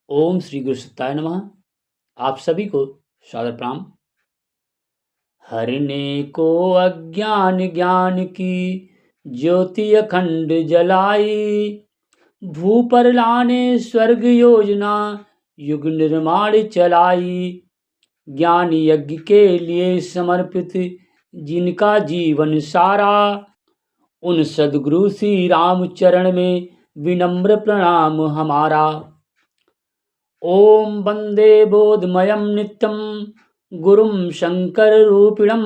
ओम श्री गुरु सत्ताय नमः। आप सभी को सादर प्रणाम। हरने को अज्ञान ज्ञान की ज्योति अखंड जलाई, भू पर लाने स्वर्ग योजना युग निर्माण चलाई। ज्ञान यज्ञ के लिए समर्पित जिनका जीवन सारा, उन सद्गुरु श्री राम चरण में विनम्र प्रणाम हमारा। ओम वंदे बोधमयं नित्यं गुरुं शंकररूपिणं,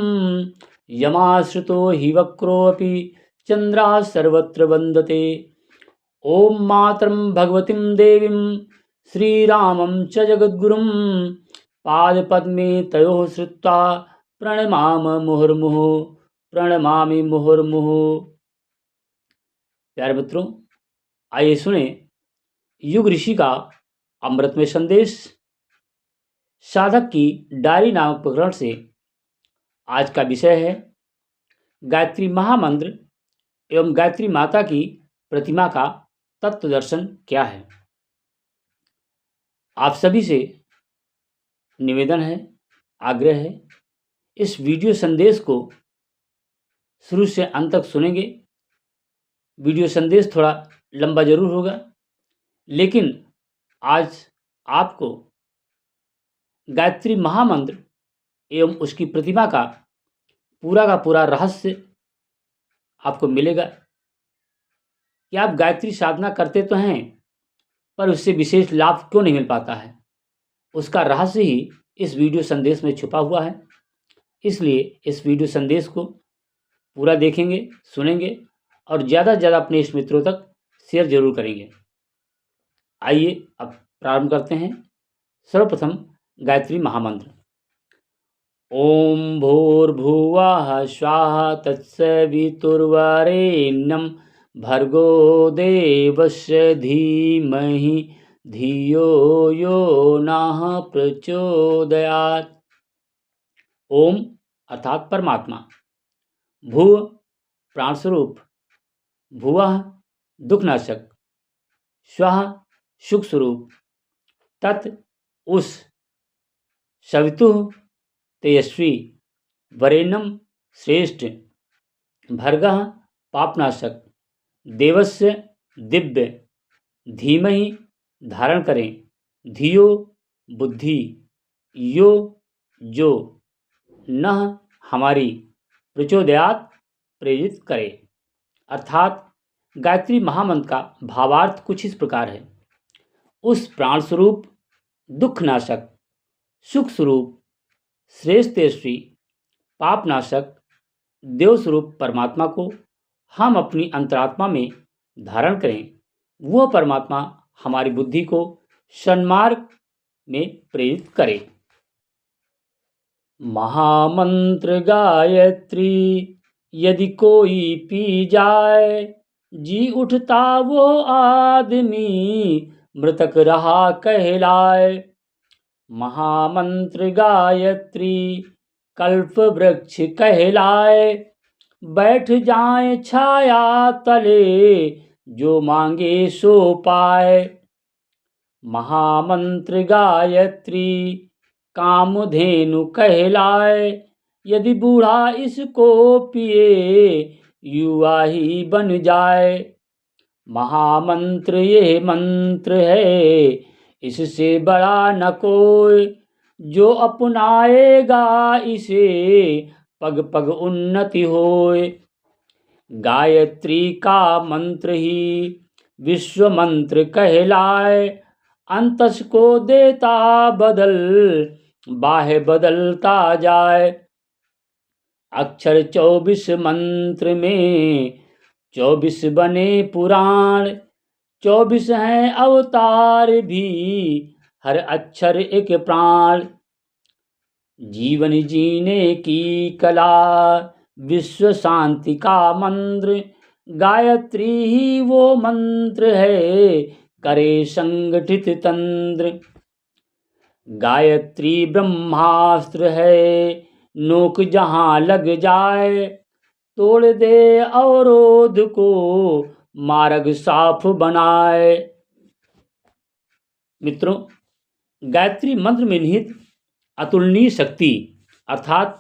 यमाश्रितो हि वक्रोऽपि चन्द्राः सर्वत्र वन्दते। ओम मातरं भगवतीं देवीं श्रीरामं च जगद्गुरुं, पादपद्मे तयोः श्रुत्वा प्रणमामि मुहुर्मुहुः। प्यारे मित्रों, आइए सुने युग ऋषि का अमृतमय संदेश। साधक की डायरी नामक प्रकरण से आज का विषय है गायत्री महामंत्र एवं गायत्री माता की प्रतिमा का तत्व दर्शन क्या है। आप सभी से निवेदन है, आग्रह है, इस वीडियो संदेश को शुरू से अंत तक सुनेंगे। वीडियो संदेश थोड़ा लंबा जरूर होगा, लेकिन आज आपको गायत्री महामंत्र एवं उसकी प्रतिमा का पूरा रहस्य आपको मिलेगा कि आप गायत्री साधना करते तो हैं, पर उससे विशेष लाभ क्यों नहीं मिल पाता है। उसका रहस्य ही इस वीडियो संदेश में छुपा हुआ है। इसलिए इस वीडियो संदेश को पूरा देखेंगे, सुनेंगे और ज़्यादा से ज़्यादा अपने इष्ट मित्रों तक शेयर जरूर करेंगे। आइए अब प्रारंभ करते हैं। सर्वप्रथम गायत्री महामंत्र। ओम भूर्भुवः स्वः तत्सवितुर्वरेण्यं भर्गो देवस्य धीमहि धियो यो नः प्रचोदयात्। ओम अर्थात परमात्मा, भुव प्राण स्वरूप, भुवः दुखनाशक, स्वः सुख स्वरूप, तत् उस, सवितुः तेजस्वी, वरेण्यम श्रेष्ठ, भर्गः पापनाशक, देवस्य दिव्य, धीमहि धारण करें, धियो बुद्धि, यो जो, नः हमारी, प्रचोदयात् प्रेरित करे। अर्थात गायत्री महामंत्र का भावार्थ कुछ इस प्रकार है। उस प्राण स्वरूप, दुखनाशक, सुख स्वरूप, श्रेष्ठ तेजस्वी, पापनाशक, देव स्वरूप परमात्मा को हम अपनी अंतरात्मा में धारण करें। वह परमात्मा हमारी बुद्धि को सन्मार्ग में प्रेरित करे। महामंत्र गायत्री यदि कोई पी जाए, जी उठता वो आदमी मृतक रहा कहलाए। महामंत्र गायत्री कल्प वृक्ष कहलाए, बैठ जाए छाया तले जो मांगे सो पाए। महामंत्र गायत्री कामधेनु कहलाए, यदि बूढ़ा इसको पिए युवा ही बन जाए। महामंत्र ये मंत्र है, इससे बड़ा न कोई, जो अपनाएगा इसे पग पग उन्नति होए। गायत्री का मंत्र ही विश्व मंत्र कहलाए, अंतस को देता बदल बाह्य बदलता जाए। अक्षर 24 मंत्र में 24 बने पुराण, 24 हैं अवतार भी, हर अक्षर एक प्राण। जीवन जीने की कला विश्व शांति का मंत्र, गायत्री ही वो मंत्र है करे संगठित तंत्र। गायत्री ब्रह्मास्त्र है, नोक जहां लग जाए, तोड़ दे अवरोध को मार्ग साफ बनाए। मित्रों, गायत्री मंत्र में निहित अतुलनीय शक्ति अर्थात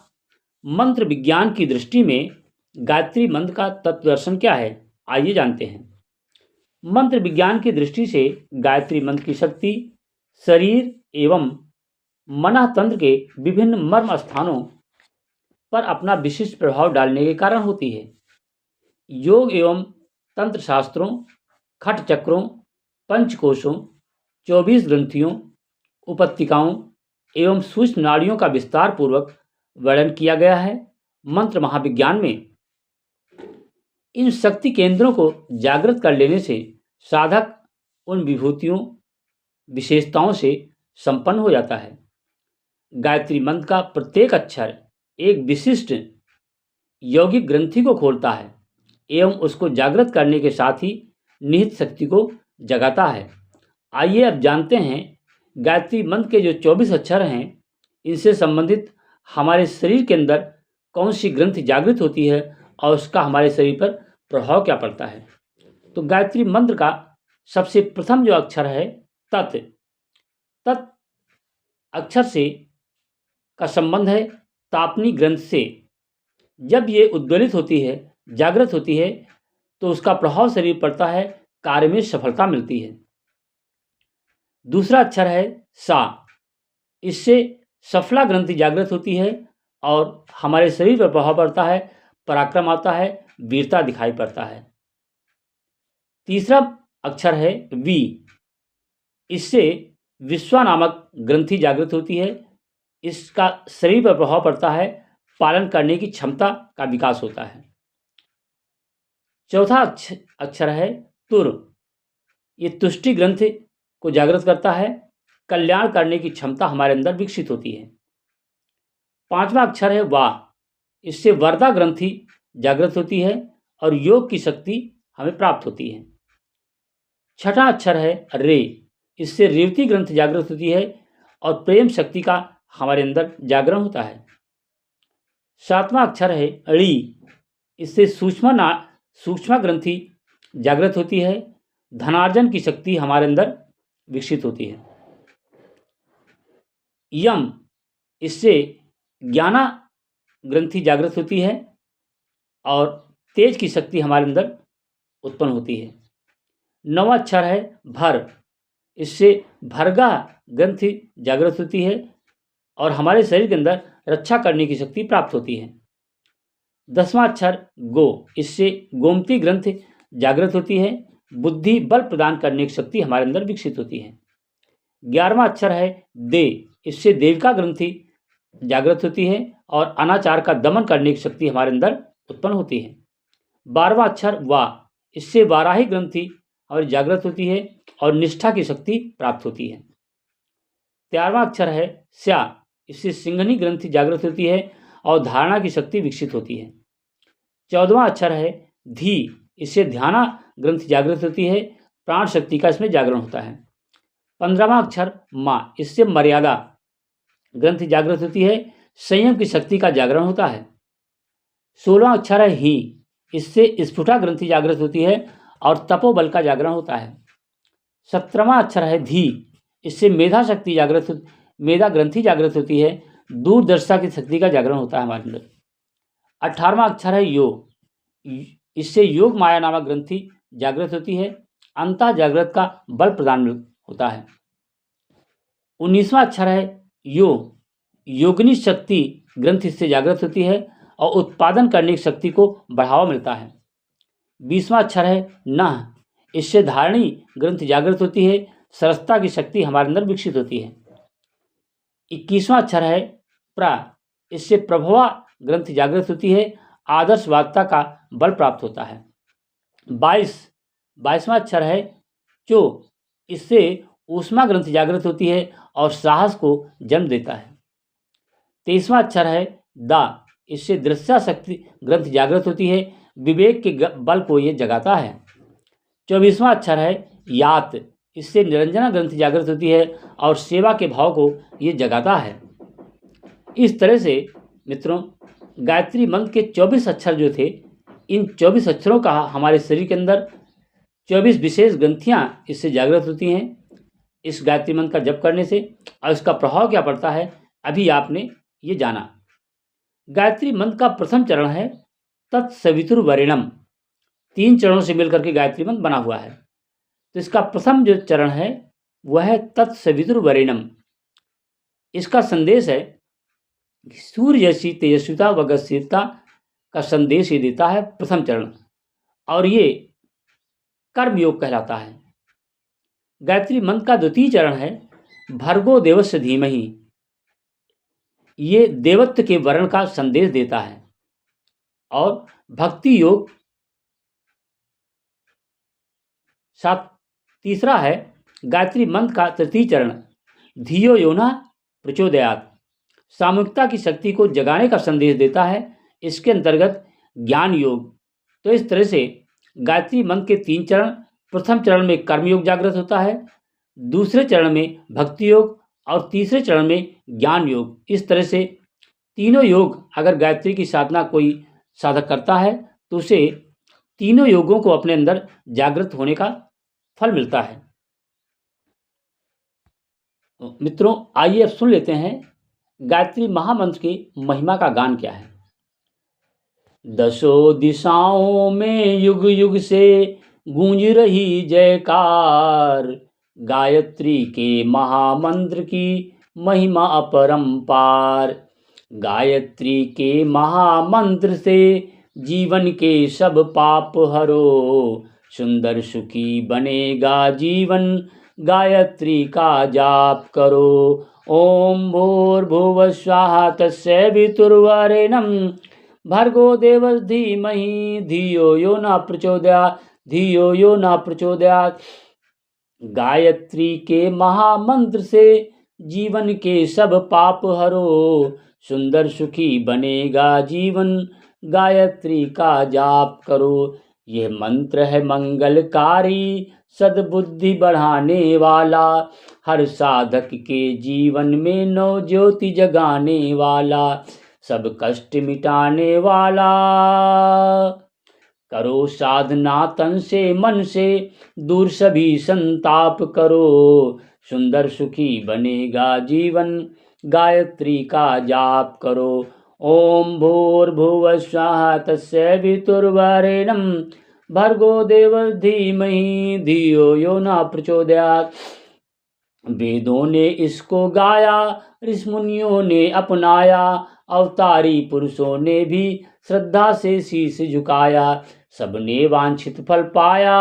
मंत्र विज्ञान की दृष्टि में गायत्री मंत्र का तत्वदर्शन क्या है, आइए जानते हैं। मंत्र विज्ञान की दृष्टि से गायत्री मंत्र की शक्ति शरीर एवं मन तंत्र के विभिन्न मर्म स्थानों पर अपना विशिष्ट प्रभाव डालने के कारण होती है। योग एवं तंत्र शास्त्रों, खट चक्रों, पंचकोशों, 24 ग्रंथियों, उपत्तिकाओं एवं सूक्ष्म नाड़ियों का विस्तार पूर्वक वर्णन किया गया है। मंत्र महाविज्ञान में इन शक्ति केंद्रों को जागृत कर लेने से साधक उन विभूतियों, विशेषताओं से संपन्न हो जाता है। गायत्री मंत्र का प्रत्येक अक्षर एक विशिष्ट यौगिक ग्रंथि को खोलता है एवं उसको जागृत करने के साथ ही निहित शक्ति को जगाता है। आइए अब जानते हैं गायत्री मंत्र के जो 24 अक्षर हैं, इनसे संबंधित हमारे शरीर के अंदर कौन सी ग्रंथि जागृत होती है और उसका हमारे शरीर पर प्रभाव क्या पड़ता है। तो गायत्री मंत्र का सबसे प्रथम जो अक्षर है तत्, तत् अक्षर से का संबंध है तापनी ग्रंथ से। जब ये उद्वेलित होती है, जागृत होती है, तो उसका प्रभाव शरीर पड़ता है, कार्य में सफलता मिलती है। दूसरा अक्षर है सा, इससे सफला ग्रंथि जागृत होती है और हमारे शरीर पर प्रभाव पड़ता है, पराक्रम आता है, वीरता दिखाई पड़ता है। तीसरा अक्षर है वी, इससे विश्वा नामक ग्रंथि जागृत होती है, इसका शरीर पर प्रभाव पड़ता है, पालन करने की क्षमता का विकास होता है। चौथा अक्षर है तुर, ये तुष्टि ग्रंथि को जागृत करता है, कल्याण करने की क्षमता हमारे अंदर विकसित होती है। पांचवा अक्षर है वा, इससे वर्दा ग्रंथि जागृत होती है और योग की शक्ति हमें प्राप्त होती है। छठा अक्षर है रे, इससे रेवती ग्रंथि जागृत होती है और प्रेम शक्ति का हमारे अंदर जागरण होता है। सातवां अक्षर है ड़ी, इससे सूक्ष्म ग्रंथि जागृत होती है, धनार्जन की शक्ति हमारे अंदर विकसित होती है। यम, इससे ज्ञाना ग्रंथि जागृत होती है और तेज की शक्ति हमारे अंदर उत्पन्न होती है। नौवां अक्षर है भर, इससे भरगा ग्रंथि जागृत होती है और हमारे शरीर के अंदर रक्षा करने की शक्ति प्राप्त होती है। 10वां अक्षर गो, इससे गोमती ग्रंथि जागृत होती है, बुद्धि बल प्रदान करने की शक्ति हमारे अंदर विकसित होती है। 11वां अक्षर है दे, इससे देविका ग्रंथि जागृत होती है और अनाचार का दमन करने की शक्ति हमारे अंदर उत्पन्न होती है। 12वां अक्षर वा, इससे वाराही ग्रंथि और जागृत होती है और निष्ठा की शक्ति प्राप्त होती है। 13वां अक्षर है स्या, इससे सिंघनी ग्रंथि जागृत होती है और धारणा की शक्ति विकसित होती है। 14वां अक्षर है धी, इससे ध्याना ग्रंथि जागृत होती है, प्राण शक्ति का इसमें जागरण होता है। 15वां अक्षर माँ, इससे मर्यादा ग्रंथि जागृत होती है, संयम की शक्ति का जागरण होता है। 16वां अक्षर है ही, इससे स्फुटा ग्रंथि जागृत होती है और तपोबल का जागरण होता है। 17वां अक्षर है धी, इससे मेधा ग्रंथि जागृत होती है, दूरदर्शिता की शक्ति का जागरण होता है हमारे अंदर। 18वां अक्षर है यो, इससे योग माया नामक ग्रंथि जागृत होती है, अंतः जागृत का बल प्रदान होता है। 19वां अक्षर है यो, योगिनी शक्ति ग्रंथि से जागृत होती है और उत्पादन करने की शक्ति को बढ़ावा मिलता है। 20वां अक्षर है नह, इससे धारणी ग्रंथि जागृत होती है, सरसता की शक्ति हमारे अंदर विकसित होती है। 21वां अक्षर है प्रा, इससे प्रभवा ग्रंथि जागृत होती है, आदर्शवादिता का बल प्राप्त होता है। 22वां अक्षर है चो, इससे ऊष्मा ग्रंथि जागृत होती है और साहस को जन्म देता है। 23वां अक्षर है दा, इससे दृश्य शक्ति ग्रंथि जागृत होती है, विवेक के बल को ये जगाता है। 24वां अक्षर है यात, इससे निरंजना ग्रंथि जागृत होती है और सेवा के भाव को ये जगाता है। इस तरह से मित्रों, गायत्री मंत्र के 24 अक्षर जो थे, इन 24 अक्षरों का हमारे शरीर के अंदर 24 विशेष ग्रंथियाँ इससे जागृत होती हैं। इस गायत्री मंत्र का जप करने से और इसका प्रभाव क्या पड़ता है अभी आपने ये जाना। गायत्री मंत्र का प्रथम चरण है तत्सवितुर्वरेण्यम। 3 चरणों से मिलकर के गायत्री मंत्र बना हुआ है। तो इसका प्रथम जो चरण है वह है तत्सवितुर्वरेण्यम। इसका संदेश है कि सूर्य जैसी तेजस्विता व गतिशीलता का संदेश ये देता है प्रथम चरण, और ये कर्म योग कहलाता है। गायत्री मंत्र का द्वितीय चरण है भर्गो देवस्य धीमहि। ये देवत्व के वर्ण का संदेश देता है। और भक्ति योग साथ तीसरा है गायत्री मंत्र का तृतीय चरण धियो यो न प्रचोदयात्। सामूहिकता की शक्ति को जगाने का संदेश देता है। इसके अंतर्गत ज्ञान योग। तो इस तरह से गायत्री मंत्र के 3 चरण, प्रथम चरण में कर्मयोग जागृत होता है, दूसरे चरण में भक्ति योग और तीसरे चरण में ज्ञान योग। इस तरह से तीनों योग अगर गायत्री की साधना कोई साधक करता है तो उसे तीनों योगों को अपने अंदर जागृत होने का फल मिलता है। मित्रों, आइए अब सुन लेते हैं गायत्री महामंत्र की महिमा का गान क्या है। दसों दिशाओं में युग युग से गूंज रही जयकार, गायत्री के महामंत्र की महिमा अपरंपार। गायत्री के महामंत्र से जीवन के सब पाप हरो, सुंदर सुखी बनेगा जीवन, गायत्री का जाप करो। ओम भूर्भुवः स्वाहा तत्सवितुर्वरेण्यं, भर्गो देवस्य धीमहि धियो यो न प्रचोदयात्, धियो यो न प्रचोदयात्। गायत्री के महामंत्र से जीवन के सब पाप हरो, सुंदर सुखी बनेगा जीवन, गायत्री का जाप करो। यह मंत्र है मंगलकारी, सद्बुद्धि बढ़ाने वाला, हर साधक के जीवन में नव ज्योति जगाने वाला, सब कष्ट मिटाने वाला। करो साधना तन से मन से, दूर सभी संताप करो, सुंदर सुखी बनेगा जीवन, गायत्री का जाप करो। ओम भूर्भुवः स्वः तत्सवितुर्वरेण्यं, भर्गो देवस्य धीमहि धियो यो न प्रचोदयात्। वेदों ने इसको गाया, ऋषि मुनियों ने अपनाया, अवतारी पुरुषों ने भी श्रद्धा से शीश झुकाया, सबने वांछित फल पाया।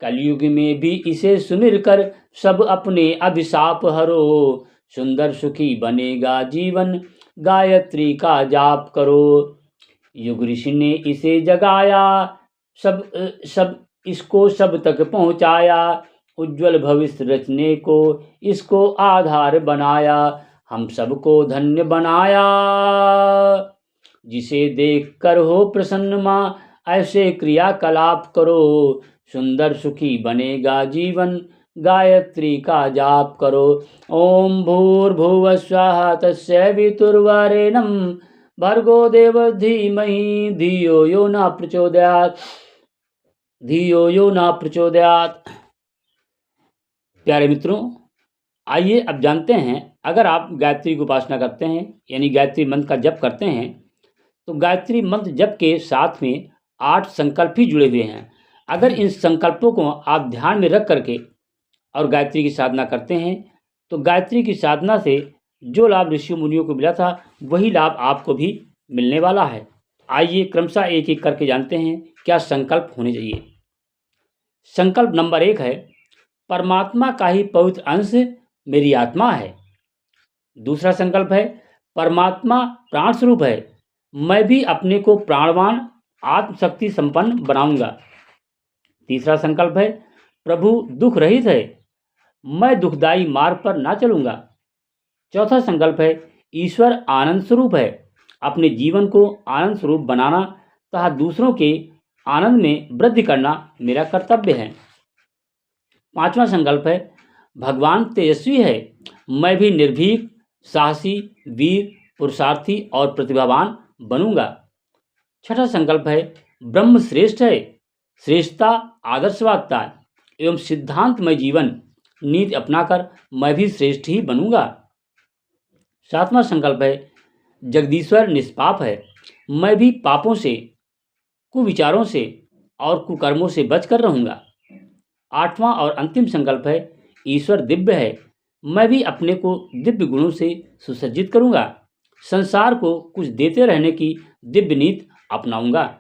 कलयुग में भी इसे सुमिर कर सब अपने अभिशाप हरो, सुंदर सुखी बनेगा जीवन, गायत्री का जाप करो। युग ऋषि ने इसे जगाया, सब इसको सब तक पहुँचाया, उज्ज्वल भविष्य रचने को इसको आधार बनाया, हम सबको धन्य बनाया। जिसे देख कर हो प्रसन्न माँ, ऐसे क्रियाकलाप करो, सुंदर सुखी बनेगा जीवन, गायत्री का जाप करो। ओम भूर्भुवः स्वः तत्सवितुर्वरेण्यं, भर्गो देवस्य धीमहि धियो यो न प्रचोदयात्, धियो यो न प्रचोदयात्। प्यारे मित्रों, आइए अब जानते हैं, अगर आप गायत्री की उपासना करते हैं यानी गायत्री मंत्र का जप करते हैं तो गायत्री मंत्र जप के साथ में 8 संकल्प ही जुड़े हुए हैं। अगर इन संकल्पों को आप ध्यान में रख करके और गायत्री की साधना करते हैं तो गायत्री की साधना से जो लाभ ऋषि मुनियों को मिला था वही लाभ आपको भी मिलने वाला है। आइए क्रमशः एक एक करके जानते हैं क्या संकल्प होने चाहिए। संकल्प नंबर 1 है, परमात्मा का ही पवित्र अंश मेरी आत्मा है। दूसरा संकल्प है, परमात्मा प्राण स्वरूप है, मैं भी अपने को प्राणवान आत्मशक्ति संपन्न बनाऊंगा। तीसरा संकल्प है, प्रभु दुख रहित है, मैं दुखदायी मार्ग पर ना चलूंगा। चौथा संकल्प है, ईश्वर आनंद स्वरूप है, अपने जीवन को आनंद स्वरूप बनाना तथा दूसरों के आनंद में वृद्धि करना मेरा कर्तव्य है। पांचवा संकल्प है, भगवान तेजस्वी है, मैं भी निर्भीक, साहसी, वीर, पुरुषार्थी और प्रतिभावान बनूंगा। छठा संकल्प है, ब्रह्म श्रेष्ठ है, श्रेष्ठता, आदर्शवादिता एवं सिद्धांतमय जीवन नीति अपनाकर मैं भी श्रेष्ठ ही बनूंगा। 7वां संकल्प है, जगदीश्वर निष्पाप है, मैं भी पापों से, कुविचारों से और कुकर्मों से बचकर रहूंगा। 8वां और अंतिम संकल्प है, ईश्वर दिव्य है, मैं भी अपने को दिव्य गुणों से सुसज्जित करूंगा। संसार को कुछ देते रहने की दिव्य नीति अपनाऊंगा।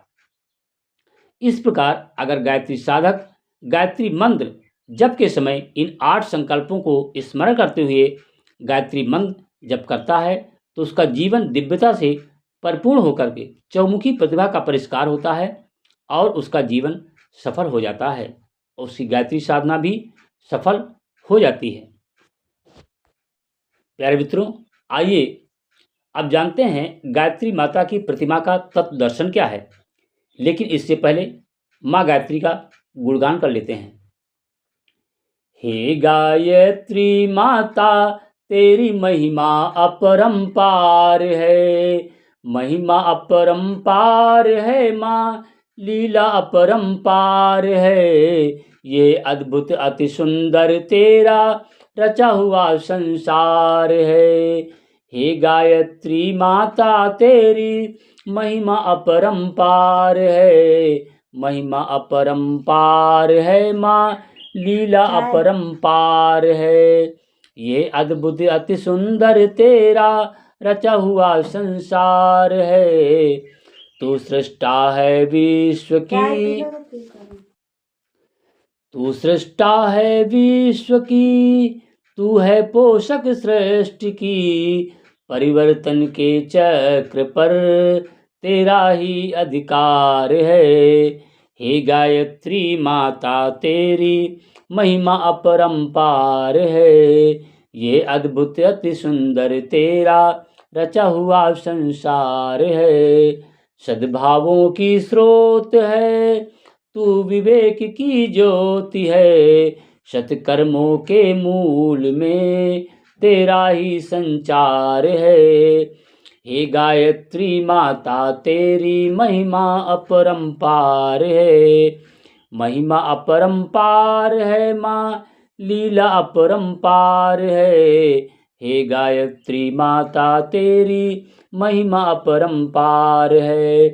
इस प्रकार अगर गायत्री साधक गायत्री मंत्र जप के समय इन 8 संकल्पों को स्मरण करते हुए गायत्री मंत्र जप करता है तो उसका जीवन दिव्यता से परिपूर्ण होकर के चौमुखी प्रतिभा का परिष्कार होता है और उसका जीवन सफल हो जाता है और उसकी गायत्री साधना भी सफल हो जाती है। प्यारे मित्रों, आइए अब जानते हैं गायत्री माता की प्रतिमा का तत्व दर्शन क्या है। लेकिन इससे पहले माँ गायत्री का गुणगान कर लेते हैं। हे गायत्री माता तेरी महिमा अपरंपार है, महिमा अपरंपार है माँ, लीला अपरंपार है। ये अद्भुत अति सुंदर तेरा रचा हुआ संसार है। हे गायत्री माता तेरी महिमा अपरंपार है, महिमा अपरंपार है माँ, लीला अपरंपार है। ये अद्भुत अति सुंदर तेरा रचा हुआ संसार है। तू सृष्टा है विश्व की, तू सृष्टा है विश्व की, तू है पोषक सृष्टि की। परिवर्तन के चक्र पर तेरा ही अधिकार है। हे गायत्री माता तेरी महिमा अपरंपार है। ये अद्भुत अति सुंदर तेरा रचा हुआ संसार है। सद्भावों की स्रोत है, तू विवेक की ज्योति है। सत्कर्मों के मूल में तेरा ही संचार है। हे गायत्री माता तेरी महिमा अपरंपार है, महिमा अपरंपार है माँ, लीला अपरंपार है। हे गायत्री माता तेरी महिमा अपरंपार है।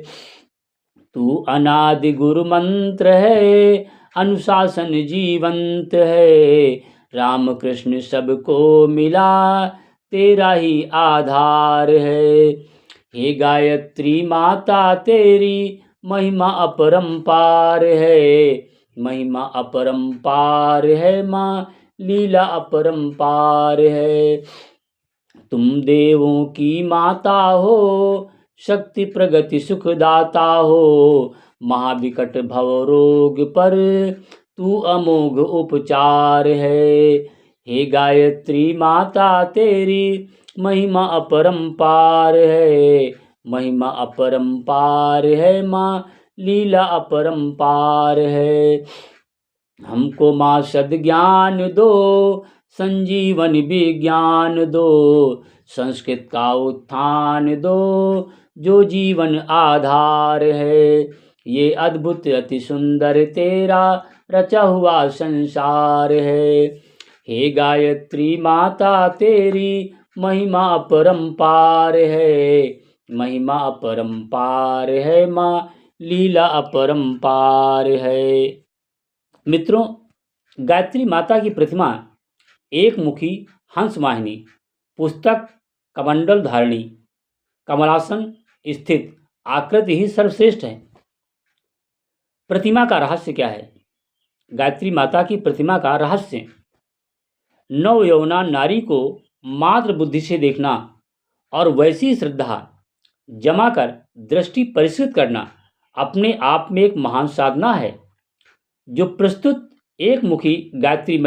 तू अनादि गुरु मंत्र है, अनुशासन जीवंत है। राम कृष्ण सबको मिला तेरा ही आधार है। हे गायत्री माता तेरी महिमा अपरंपार है, महिमा अपरंपार है माँ, लीला अपरंपार है। तुम देवों की माता हो, शक्ति प्रगति सुखदाता हो। महाविकट भव रोग पर तू अमोघ उपचार है। हे गायत्री माता तेरी महिमा अपरंपार है, महिमा अपरंपार है माँ, लीला अपरंपार है। हमको माँ सद्ज्ञान दो, संजीवन विज्ञान दो। संस्कृत का उत्थान दो, जो जीवन आधार है। ये अद्भुत अति सुंदर तेरा रचा हुआ संसार है। हे गायत्री माता तेरी महिमा अपरंपार है, महिमा अपरंपार है माँ, लीला अपरंपार है। मित्रों, गायत्री माता की प्रतिमा एक मुखी हंस वाहिनी, पुस्तक कमंडल धारिणी, कमलासन स्थित आकृति ही सर्वश्रेष्ठ है। प्रतिमा का रहस्य क्या है? गायत्री माता की प्रतिमा का रहस्य नवयौवना नारी को मात्र बुद्धि से देखना और वैसी श्रद्धा जमा कर दृष्टि परिष्कृत करना अपने आप में एक महान साधना है। जो प्रस्तुत एक मुखी गायत्री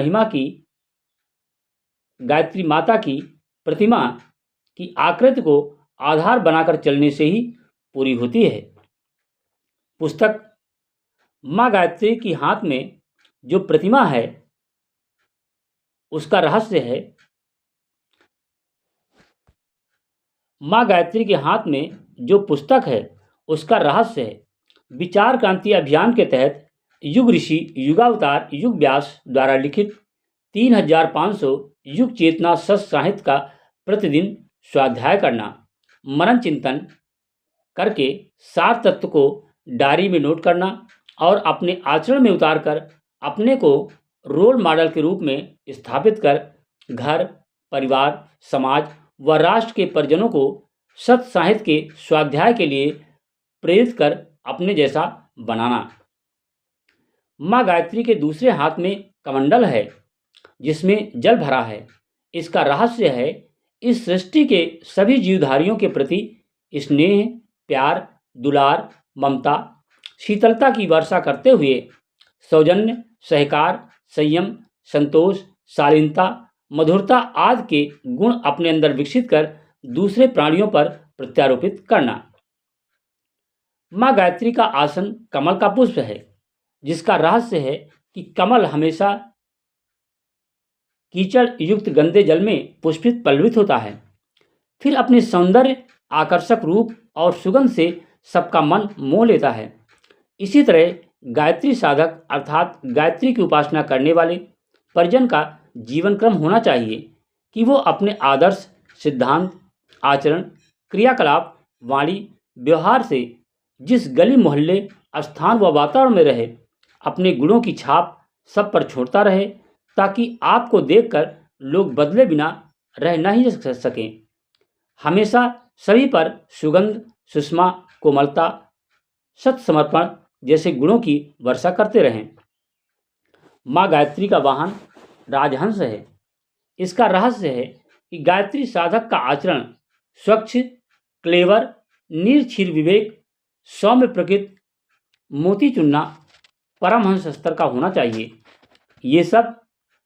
माता की प्रतिमा की आकृति को आधार बनाकर चलने से ही पूरी होती है। पुस्तक माँ गायत्री की हाथ में जो प्रतिमा है उसका रहस्य है, माँ गायत्री के हाथ में जो पुस्तक है उसका रहस्य है विचार क्रांति अभियान के तहत युग ऋषि युगावतार युग व्यास द्वारा लिखित 3500 युग चेतना सत साहित्य का प्रतिदिन स्वाध्याय करना, मनन चिंतन करके सार तत्व को डायरी में नोट करना और अपने आचरण में उतारकर अपने को रोल मॉडल के रूप में स्थापित कर घर, परिवार, समाज व राष्ट्र के परिजनों को सत साहित्य के स्वाध्याय के लिए प्रेरित कर अपने जैसा बनाना। माँ गायत्री के दूसरे हाथ में कमंडल है जिसमें जल भरा है। इसका रहस्य है इस सृष्टि के सभी जीवधारियों के प्रति स्नेह, प्यार, दुलार, ममता, शीतलता की वर्षा करते हुए सौजन्य, सहकार, संयम, संतोष, शालीनता, मधुरता आदि के गुण अपने अंदर विकसित कर दूसरे प्राणियों पर प्रत्यारोपित करना। माँ गायत्री का आसन कमल का पुष्प है, जिसका रहस्य है कि कमल हमेशा कीचड़ युक्त गंदे जल में पुष्पित पल्लवित होता है, फिर अपने सौंदर्य, आकर्षक रूप और सुगंध से सबका मन मोह लेता है। इसी तरह गायत्री साधक अर्थात गायत्री की उपासना करने वाले परिजन का जीवन क्रम होना चाहिए कि वो अपने आदर्श, सिद्धांत, आचरण, क्रियाकलाप, वाणी, व्यवहार से जिस गली मोहल्ले, स्थान व वातावरण में रहे, अपने गुणों की छाप सब पर छोड़ता रहे, ताकि आपको देखकर लोग बदले बिना रह नहीं सकें। हमेशा सभी पर सुगंध, सुषमा, कोमलता, सत्समर्पण जैसे गुणों की वर्षा करते रहें। माँ गायत्री का वाहन राजहंस है। इसका रहस्य है कि गायत्री साधक का आचरण स्वच्छ, क्लेवर, निर्छीर विवेक, सौम्य प्रकृति, मोती चुनना, परमहंस स्तर का होना चाहिए। ये सब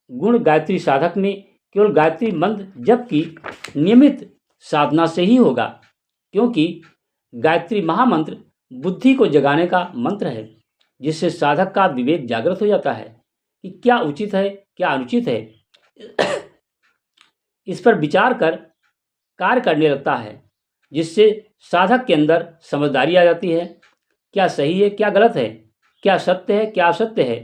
गुण गायत्री साधक में केवल गायत्री मंत्र जप की नियमित साधना से ही होगा, क्योंकि गायत्री महामंत्र बुद्धि को जगाने का मंत्र है, जिससे साधक का विवेक जागृत हो जाता है कि क्या उचित है, क्या अनुचित है। इस पर विचार कर कार्य करने लगता है, जिससे साधक के अंदर समझदारी आ जाती है। क्या सही है, क्या गलत है, क्या सत्य है, क्या असत्य है।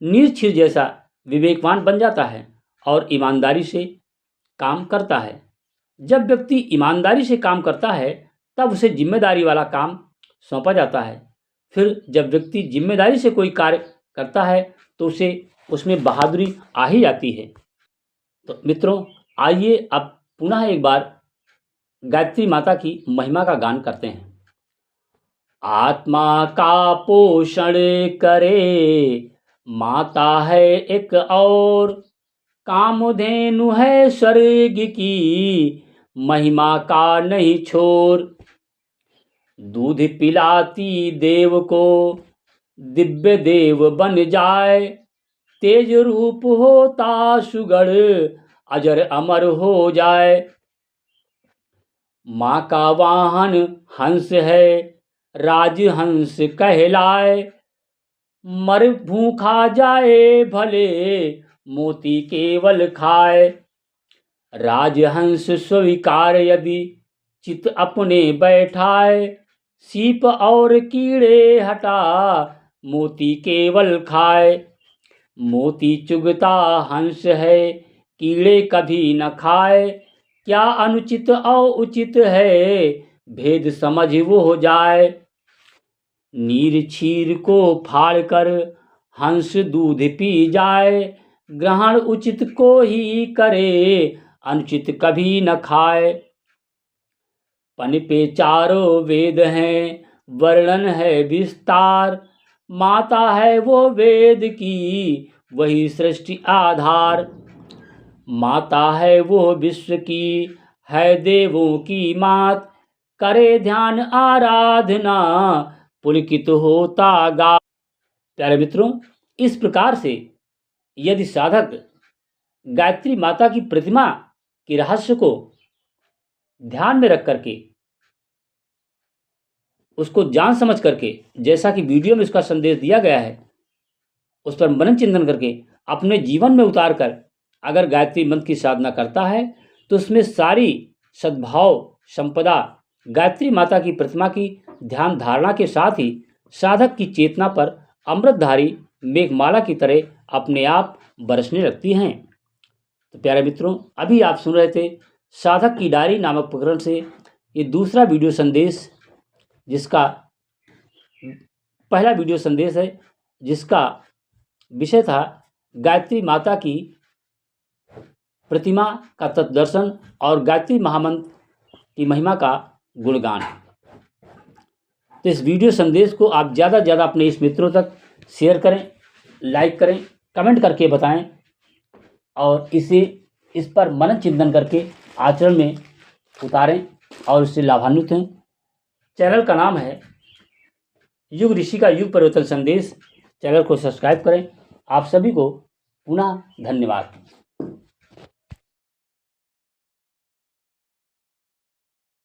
निर्छीर जैसा विवेकवान बन जाता है और ईमानदारी से काम करता है। जब व्यक्ति ईमानदारी से काम करता है तब उसे जिम्मेदारी वाला काम सौंपा जाता है। फिर जब व्यक्ति जिम्मेदारी से कोई कार्य करता है तो उसे उसमें बहादुरी आ ही जाती है। तो मित्रों, आइए अब पुनः एक बार गायत्री माता की महिमा का गान करते हैं। आत्मा का पोषण करे माता है एक और, कामधेनु है स्वर्ग की महिमा का नहीं छोर। दूध पिलाती देव को दिव्य देव बन जाए, तेज रूप होता सुगढ़ अजर अमर हो जाए। माँ का वाहन हंस है राजहंस कहलाए, मर भूखा जाए भले मोती केवल खाए। राजहंस स्वीकार यदि चित अपने बैठाए, सीप और कीड़े हटा मोती केवल खाए। मोती चुगता हंस है कीड़े कभी न खाए, क्या अनुचित और उचित है भेद समझ वो हो जाए। नीर क्षीर को फाड़ कर हंस दूध पी जाए, ग्रहण उचित को ही करे अनुचित कभी न खाए। पन पे चारों वेद हैं वर्णन है विस्तार, माता है वो वेद की वही सृष्टि आधार। माता है वो विश्व की है देवों की मात, करे ध्यान आराधना पुलकित होता गा। प्यारे मित्रों, इस प्रकार से यदि साधक गायत्री माता की प्रतिमा के रहस्य को ध्यान में रख करके, उसको जान समझ करके, जैसा कि वीडियो में उसका संदेश दिया गया है, उस पर मनन चिंतन करके अपने जीवन में उतार कर अगर गायत्री मंत्र की साधना करता है तो उसमें सारी सद्भाव संपदा गायत्री माता की प्रतिमा की ध्यान धारणा के साथ ही साधक की चेतना पर अमृतधारी मेघमाला की तरह अपने आप बरसने लगती हैं। तो प्यारे मित्रों, अभी आप सुन रहे थे साधक की डायरी नामक प्रकरण से ये दूसरा वीडियो संदेश, जिसका पहला वीडियो संदेश है, जिसका विषय था गायत्री माता की प्रतिमा का तत्दर्शन और गायत्री महामंत्र की महिमा का गुणगान। तो इस वीडियो संदेश को आप ज़्यादा से ज़्यादा अपने इस मित्रों तक शेयर करें, लाइक करें, कमेंट करके बताएं और इस पर मनन चिंतन करके आचरण में उतारें और इससे लाभान्वित हैं। चैनल का नाम है युग ऋषि का युग परिवर्तन संदेश। चैनल को सब्सक्राइब करें। आप सभी को पुनः धन्यवाद।